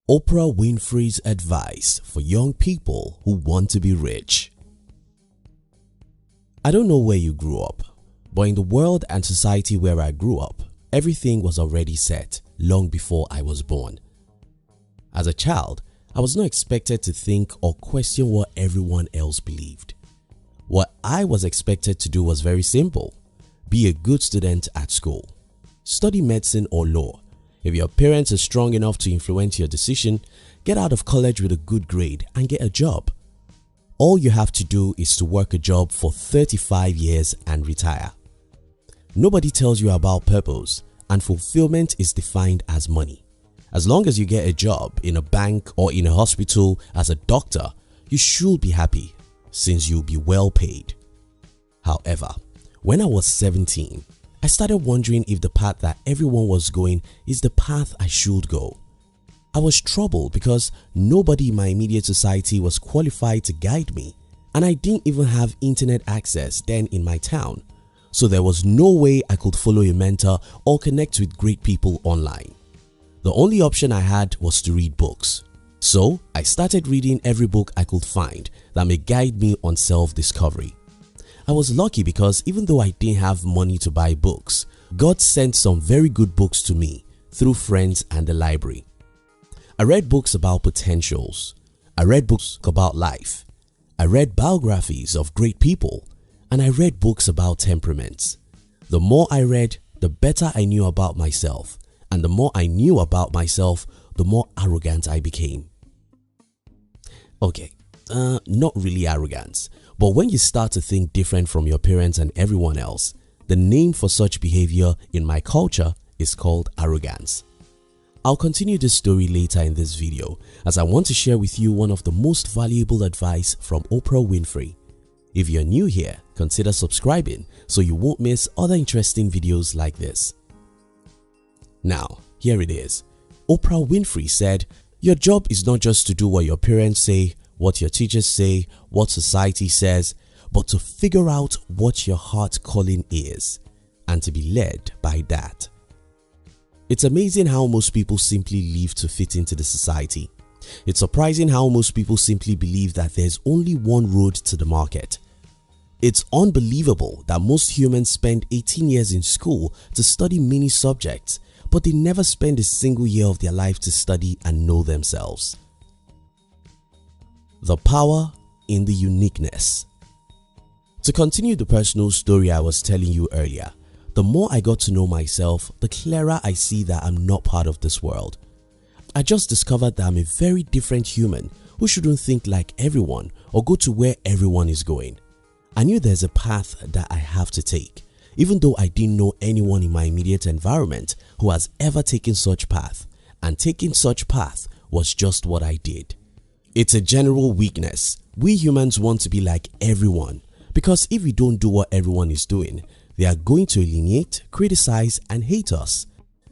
Oprah Winfrey's advice for young people who want to be rich. I don't know where you grew up, but in the world and society where I grew up, everything was already set long before I was born. As a child, I was not expected to think or question what everyone else believed. What I was expected to do was very simple: be a good student at school, study medicine or law. If your parents are strong enough to influence your decision, get out of college with a good grade and get a job. All you have to do is to work a job for 35 years and retire. Nobody tells you about purpose, and fulfillment is defined as money. As long as you get a job in a bank or in a hospital as a doctor, you should be happy since you'll be well paid. However, when I was 17, I started wondering if the path that everyone was going is the path I should go. I was troubled because nobody in my immediate society was qualified to guide me, and I didn't even have internet access then in my town, so there was no way I could follow a mentor or connect with great people online. The only option I had was to read books. So I started reading every book I could find that may guide me on self-discovery. I was lucky because even though I didn't have money to buy books, God sent some very good books to me through friends and the library. I read books about potentials. I read books about life. I read biographies of great people, and I read books about temperaments. The more I read, the better I knew about myself, and the more I knew about myself, the more arrogant I became. Okay, not really arrogance, but when you start to think different from your parents and everyone else, the name for such behavior in my culture is called arrogance. I'll continue this story later in this video, as I want to share with you one of the most valuable advice from Oprah Winfrey. If you're new here, consider subscribing so you won't miss other interesting videos like this. Now, here it is. Oprah Winfrey said, "Your job is not just to do what your parents say, what your teachers say, what society says, but to figure out what your heart calling is and to be led by that." It's amazing how most people simply live to fit into the society. It's surprising how most people simply believe that there's only one road to the market. It's unbelievable that most humans spend 18 years in school to study many subjects, but they never spend a single year of their life to study and know themselves. The power in the uniqueness. To continue the personal story I was telling you earlier, the more I got to know myself, the clearer I see that I'm not part of this world. I just discovered that I'm a very different human who shouldn't think like everyone or go to where everyone is going. I knew there's a path that I have to take, even though I didn't know anyone in my immediate environment who has ever taken such path, and taking such path was just what I did. It's a general weakness. We humans want to be like everyone, because if we don't do what everyone is doing, they are going to alienate, criticize, and hate us.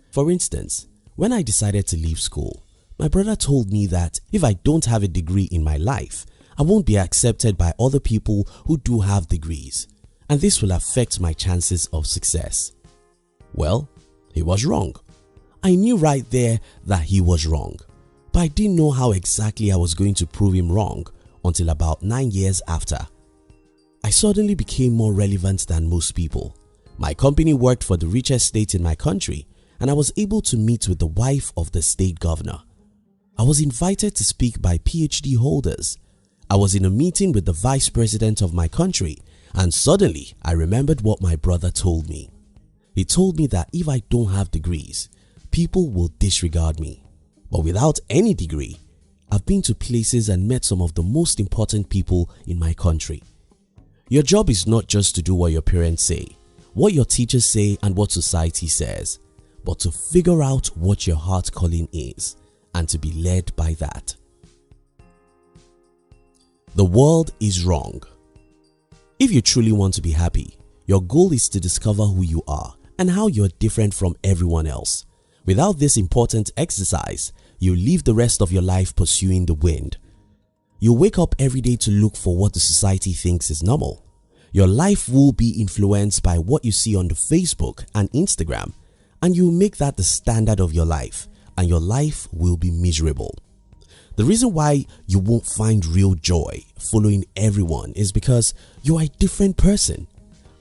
For instance, when I decided to leave school, my brother told me that if I don't have a degree in my life, I won't be accepted by other people who do have degrees, and this will affect my chances of success. Well, he was wrong. I knew right there that he was wrong, but I didn't know how exactly I was going to prove him wrong until about 9 years after. I suddenly became more relevant than most people. My company worked for the richest state in my country, and I was able to meet with the wife of the state governor. I was invited to speak by PhD holders. I was in a meeting with the vice president of my country, and suddenly I remembered what my brother told me. He told me that if I don't have degrees, people will disregard me. But without any degree, I've been to places and met some of the most important people in my country. Your job is not just to do what your parents say, what your teachers say, and what society says, but to figure out what your heart calling is and to be led by that. The world is wrong. If you truly want to be happy, your goal is to discover who you are and how you're different from everyone else. Without this important exercise, you live the rest of your life pursuing the wind. You wake up every day to look for what the society thinks is normal. Your life will be influenced by what you see on the Facebook and Instagram, and you make that the standard of your life, and your life will be miserable. The reason why you won't find real joy following everyone is because you are a different person,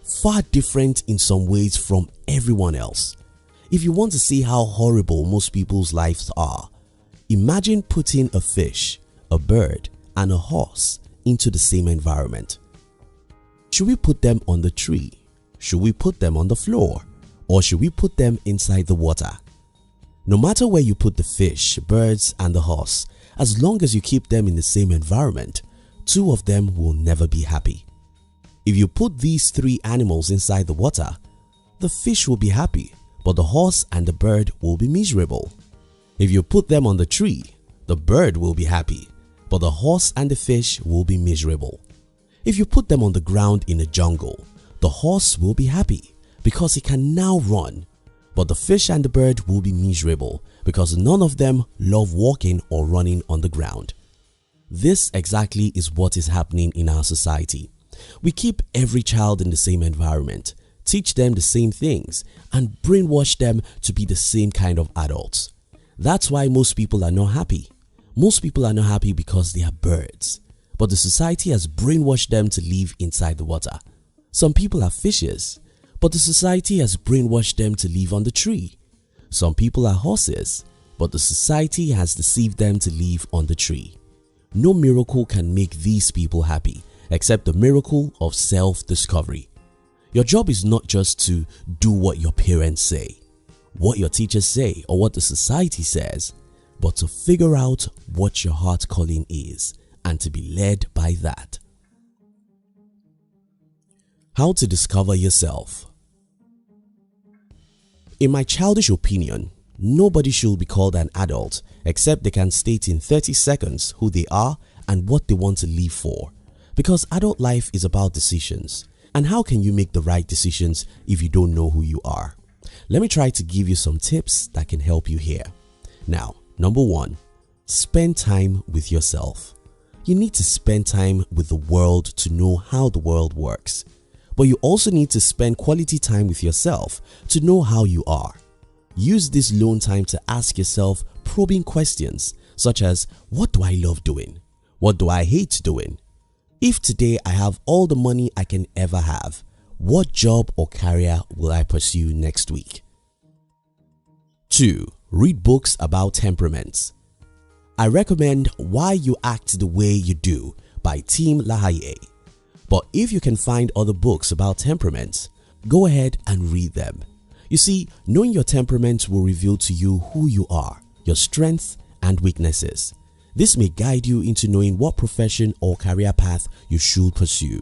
far different in some ways from everyone else. If you want to see how horrible most people's lives are, imagine putting a fish, a bird, and a horse into the same environment. Should we put them on the tree? Should we put them on the floor? Or should we put them inside the water? No matter where you put the fish, birds, and the horse, as long as you keep them in the same environment, two of them will never be happy. If you put these three animals inside the water, the fish will be happy, but the horse and the bird will be miserable. If you put them on the tree, the bird will be happy, but the horse and the fish will be miserable. If you put them on the ground in a jungle, the horse will be happy because he can now run, but the fish and the bird will be miserable because none of them love walking or running on the ground. This exactly is what is happening in our society. We keep every child in the same environment, teach them the same things, and brainwash them to be the same kind of adults. That's why most people are not happy. Most people are not happy because they are birds, but the society has brainwashed them to live inside the water. Some people are fishes, but the society has brainwashed them to live on the tree. Some people are horses, but the society has deceived them to live on the tree. No miracle can make these people happy except the miracle of self-discovery. Your job is not just to do what your parents say, what your teachers say, or what the society says, but to figure out what your heart calling is and to be led by that. How to discover yourself. In my childish opinion, nobody should be called an adult except they can state in 30 seconds who they are and what they want to live for. Because adult life is about decisions. And how can you make the right decisions if you don't know who you are? Let me try to give you some tips that can help you here. Now, number 1, spend time with yourself. You need to spend time with the world to know how the world works. But you also need to spend quality time with yourself to know how you are. Use this alone time to ask yourself probing questions such as, what do I love doing? What do I hate doing? If today I have all the money I can ever have, what job or career will I pursue next week? 2. Read books about temperaments. I recommend Why You Act the Way You Do by Tim LaHaye. But if you can find other books about temperaments, go ahead and read them. You see, knowing your temperament will reveal to you who you are, your strengths and weaknesses. This may guide you into knowing what profession or career path you should pursue.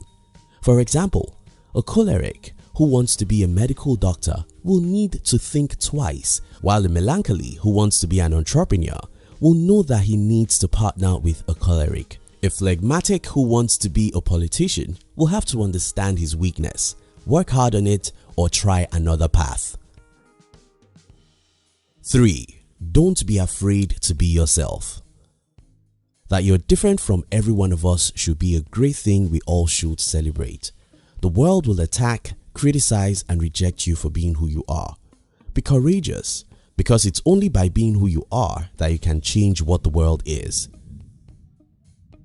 For example, a choleric who wants to be a medical doctor will need to think twice, while a melancholy who wants to be an entrepreneur will know that he needs to partner with a choleric. A phlegmatic who wants to be a politician will have to understand his weakness, work hard on it, or try another path. 3. Don't be afraid to be yourself. That you're different from every one of us should be a great thing we all should celebrate. The world will attack, criticize, and reject you for being who you are. Be courageous, because it's only by being who you are that you can change what the world is.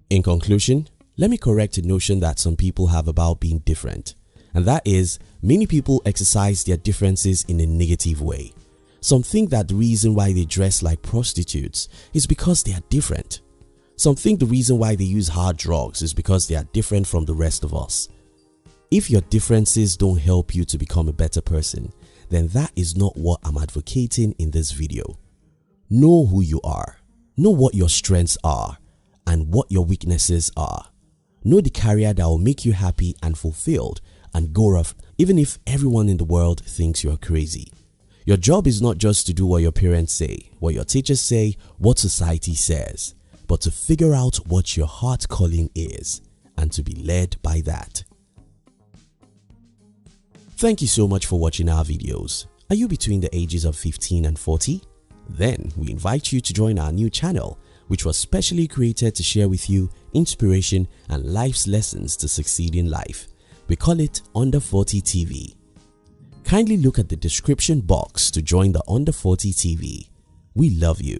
In conclusion, let me correct a notion that some people have about being different, and that is, many people exercise their differences in a negative way. Some think that the reason why they dress like prostitutes is because they are different. Some think the reason why they use hard drugs is because they are different from the rest of us. If your differences don't help you to become a better person, then that is not what I'm advocating in this video. Know who you are, know what your strengths are, and what your weaknesses are. Know the career that will make you happy and fulfilled, and go off even if everyone in the world thinks you are crazy. Your job is not just to do what your parents say, what your teachers say, what society says, but to figure out what your heart calling is and to be led by that. Thank you so much for watching our videos. Are you between the ages of 15 and 40? Then we invite you to join our new channel, which was specially created to share with you inspiration and life's lessons to succeed in life. We call it Under 40 TV. Kindly look at the description box to join the Under 40 TV. We love you.